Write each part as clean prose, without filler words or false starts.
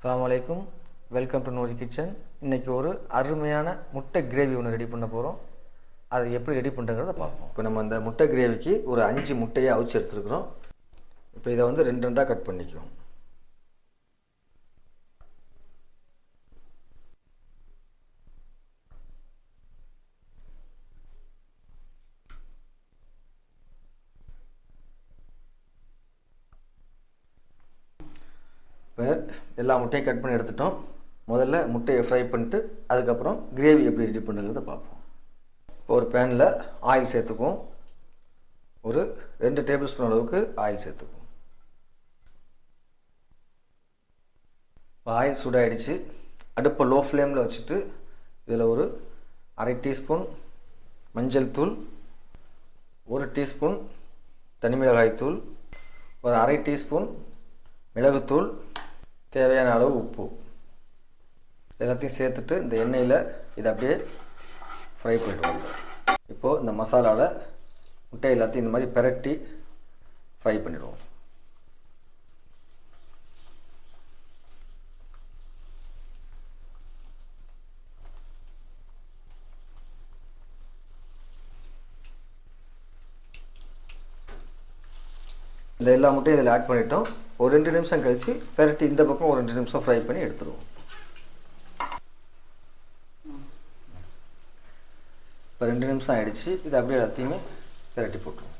அஸ்ஸலாமு அலைக்கும். Welcome to Nouri kitchen. இன்றைக்கி ஒரு அருமையான முட்டை கிரேவி ஒன்று ரெடி பண்ண போகிறோம். அதை எப்படி ரெடி பண்ணுறங்கிறத பார்ப்போம். இப்போ நம்ம அந்த முட்டை கிரேவிக்கு ஒரு 5 முட்டையை அவிச்சு எடுத்துருக்குறோம். இப்போ இதை வந்து 2 கட் பண்ணிக்குவோம். இப்போ எல்லா முட்டையும் கட் பண்ணி எடுத்துட்டோம். முதல்ல முட்டையை ஃப்ரை பண்ணிட்டு அதுக்கப்புறம் கிரேவி எப்படி ரெடி பண்ணுறத பார்ப்போம். இப்போ ஒரு பேனில் ஆயில் சேர்த்துக்குவோம். ஒரு 2 டேபிள் ஸ்பூன் அளவுக்கு ஆயில் சேர்த்துக்குவோம். இப்போ ஆயில் சூடாகிடுச்சு. அடுப்பை லோ ஃப்ளேமில் வச்சுட்டு இதில் ஒரு அரை டீஸ்பூன் மஞ்சள் தூள், 1 டீஸ்பூன் தனி மிளகாய் தூள், ஒரு அரை டீஸ்பூன் மிளகுத்தூள், தேவையான அளவு உப்பு எல்லாத்தையும் சேர்த்துட்டு இந்த எண்ணெயில் இதை அப்படியே ஃப்ரை பண்ணிடுவாங்க. இப்போது இந்த மசாலாவில் முட்டை எல்லாத்தையும் இந்த மாதிரி பிரட்டி ஃப்ரை பண்ணிடுவோம். இந்த எல்லா முட்டையும் இதில் ஆட் பண்ணிட்டோம். ஒரு 2 நிமிஷம் கழித்து பிரட்டி இந்த பக்கம் ஒரு 2 நிமிஷம் ஃப்ரை பண்ணி எடுத்துருவோம். இப்போ 2 நிமிஷம் ஆகிடுச்சு. இது அப்படியே எல்லாத்தையுமே பிரட்டி போட்டுருவோம்.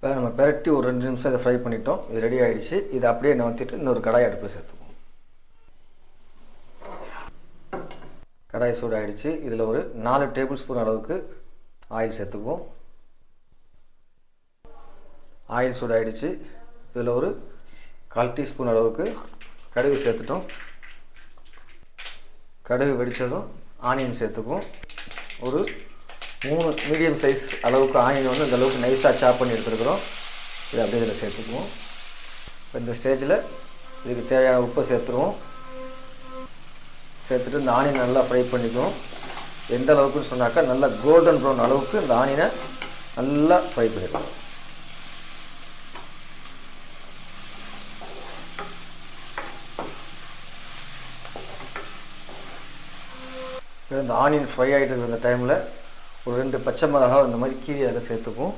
இப்போ நம்ம பிரட்டி ஒரு 2 நிமிஷம் இதை ஃப்ரை பண்ணிட்டோம். இது ரெடி ஆகிடுச்சு. இதை அப்படியே நவுத்திட்டு இன்னொரு கடாய் அடுப்பில் சேர்த்துக்குவோம். கடாய் சூடாகிடுச்சு. இதில் ஒரு 4 டேபிள் ஸ்பூன் அளவுக்கு ஆயில் சேர்த்துக்குவோம். ஆயில் சூடாகிடுச்சு. இதில் ஒரு 1/4 டீஸ்பூன் அளவுக்கு கடுகு சேர்த்துட்டோம். கடுகு வெடித்ததும் ஆனியன் சேர்த்துக்குவோம். ஒரு 3 மீடியம் சைஸ் அளவுக்கு ஆனியன் வந்து இந்த அளவுக்கு நைஸாக சாப் பண்ணி எடுத்துருக்குறோம். இதை அப்படியே இதில் சேர்த்துக்குவோம். இப்போ இந்த ஸ்டேஜில் இதுக்கு தேவையான உப்பை சேர்த்துருவோம். சேர்த்துட்டு இந்த ஆனியன் நல்லா ஃப்ரை பண்ணிக்குவோம். எந்த அளவுக்குன்னு சொன்னாக்கா நல்லா கோல்டன் ப்ரௌன் அளவுக்கு இந்த ஆனியனை நல்லா ஃப்ரை பண்ணிடுவோம். இந்த ஆனியன் ஃப்ரை ஆகிட்டு இருக்கிற டைமில் ஒரு 2 பச்சை மிளகாய் இந்த மாதிரி கீரி அதில் சேர்த்துக்குவோம்.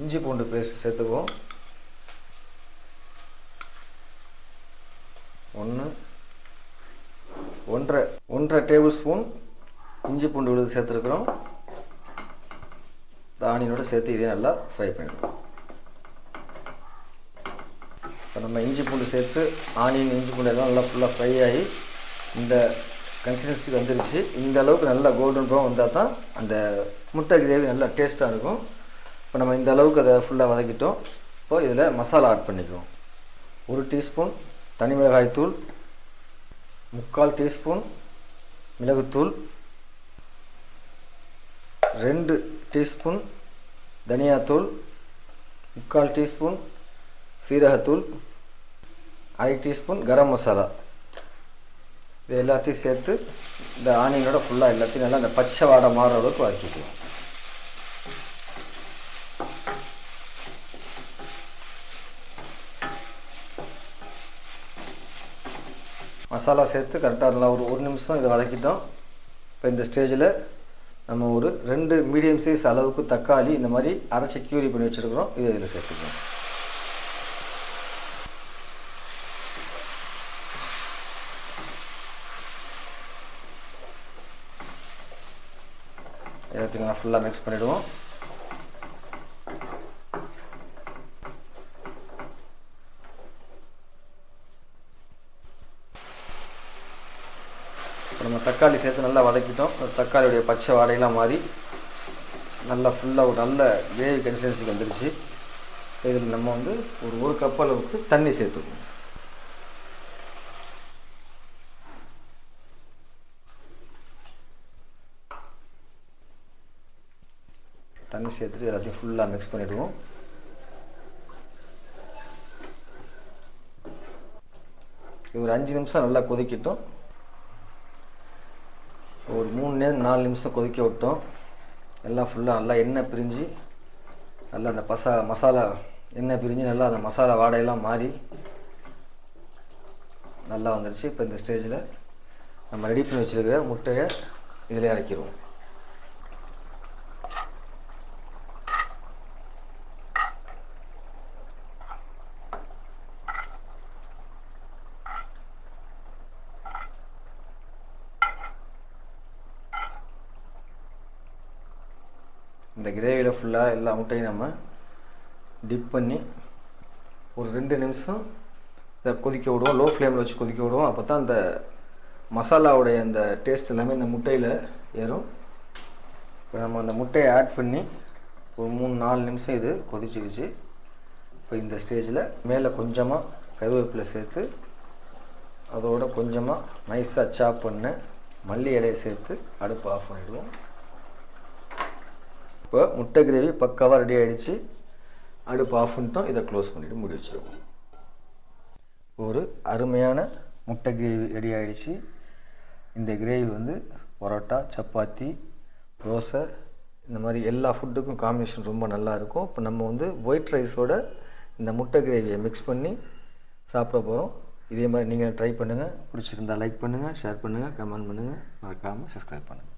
இஞ்சி பூண்டு பேஸ்ட் சேர்த்துக்குவோம். 1.5 டேபிள் ஸ்பூன் இஞ்சி பூண்டு விழுது சேர்த்துருக்குறோம். இந்த ஆனியனோடு சேர்த்து இதே நல்லா ஃப்ரை பண்ணிடுவோம். இப்போ நம்ம இஞ்சி பூண்டு சேர்த்து ஆனியன் இஞ்சி பூண்டு எல்லாம் நல்லா ஃபுல்லாக ஃப்ரை ஆகி இந்த கன்சிஸ்டன்சிக்கு வந்துருச்சு. இந்த அளவுக்கு நல்லா கோல்டன் ப்ரௌன் வந்தால் தான் அந்த முட்டை கிரேவி நல்லா டேஸ்ட்டாக இருக்கும். இப்போ நம்ம இந்த அளவுக்கு அதை ஃபுல்லாக வதக்கிட்டோம். இப்போ இதில் மசாலா ஆட் பண்ணிக்குவோம். 1 டீஸ்பூன் தனி மிளகாய் தூள், 3/4 டீஸ்பூன் மிளகுத்தூள், 2 டீஸ்பூன் தனியாத்தூள், 3/4 டீஸ்பூன் சீரகத்தூள், அரை டீஸ்பூன் கரம் மசாலா. இது எல்லாத்தையும் சேர்த்து இந்த ஆனியனோட ஃபுல்லாக எல்லாத்தையும் நல்லா அந்த பச்சை வாடை மாறுற அளவுக்கு வதக்கிக்குவோம். மசாலா சேர்த்து கரெக்டாக நல்லா ஒரு நிமிஷம் இதை வதக்கிட்டோம். இப்போ இந்த ஸ்டேஜில் நம்ம ஒரு 2 மீடியம் சைஸ் அளவுக்கு தக்காளி இந்த மாதிரி அரைச்சி கியூரி பண்ணி வச்சுருக்கிறோம். இதை இதில் சேர்த்துக்குவோம். எல்லாத்தையும் நல்லா ஃபுல்லாக மிக்ஸ் பண்ணிவிடுவோம். இப்போ நம்ம தக்காளி சேர்த்து நல்லா வதக்கிட்டோம். தக்காளியுடைய பச்சை வாடையெல்லாம் மாறி நல்லா ஃபுல்லாக ஒரு நல்ல கிரேவி கன்சிஸ்டன்சிக்கு வந்துருச்சு. இதில் நம்ம வந்து ஒரு கப் அளவுக்கு தண்ணி சேர்த்துக்கணும். தண்ணி சேர்த்துட்டு எல்லாத்தையும் ஃபுல்லாக மிக்ஸ் பண்ணிவிடுவோம். இது ஒரு 5 நிமிஷம் நல்லா கொதிக்கட்டும். ஒரு 3-4 நிமிஷம் கொதிக்க விட்டோம். எல்லாம் ஃபுல்லாக நல்லா எண்ணெய் பிரிஞ்சு நல்லா அந்த மசாலா எண்ணெய் பிரிஞ்சு நல்லா அந்த மசாலா வாடையெல்லாம் மாறி நல்லா வந்துடுச்சு. இப்போ இந்த ஸ்டேஜில் நம்ம ரெடி பண்ணி வச்சுருக்கிற முட்டையை இதில் இறக்கிடுவோம். இந்த கிரேவியில் ஃபுல்லாக எல்லா முட்டையும் நம்ம டிப் பண்ணி ஒரு 2 நிமிஷம் இதை கொதிக்க விடுவோம். லோ ஃப்ளேமில் வச்சு கொதிக்க விடுவோம். அப்போ தான் அந்த மசாலாவுடைய அந்த டேஸ்ட் எல்லாமே இந்த முட்டையில் ஏறும். இப்போ நம்ம அந்த முட்டையை ஆட் பண்ணி ஒரு 3-4 நிமிஷம் இது கொதிச்சிடுச்சு. இப்போ இந்த ஸ்டேஜில் மேலே கொஞ்சமாக கருவேப்பிலை சேர்த்து அதோட கொஞ்சமாக நைஸாக சாப் பண்ண மல்லி இலையை சேர்த்து அடுப்பு ஆஃப் பண்ணிவிடுவோம். இப்போ முட்டை கிரேவி பக்காவாக ரெடி ஆகிடுச்சு. அடுப்பு ஆஃப் பண்ணிட்டோம். இதை க்ளோஸ் பண்ணிவிட்டு மூடி வச்சுருவோம். ஒரு அருமையான முட்டை கிரேவி ரெடி ஆகிடுச்சு. இந்த கிரேவி வந்து பரோட்டா, சப்பாத்தி, தோசை இந்த மாதிரி எல்லா ஃபுட்டுக்கும் காம்பினேஷன் ரொம்ப நல்லாயிருக்கும். இப்போ நம்ம வந்து ஒயிட் ரைஸோட இந்த முட்டை கிரேவியை மிக்ஸ் பண்ணி சாப்பிட போகிறோம். இதே மாதிரி நீங்கள் ட்ரை பண்ணுங்கள். பிடிச்சிருந்தால் லைக் பண்ணுங்கள், ஷேர் பண்ணுங்கள், கமெண்ட் பண்ணுங்கள், மறக்காமல் சப்ஸ்கிரைப் பண்ணுங்கள்.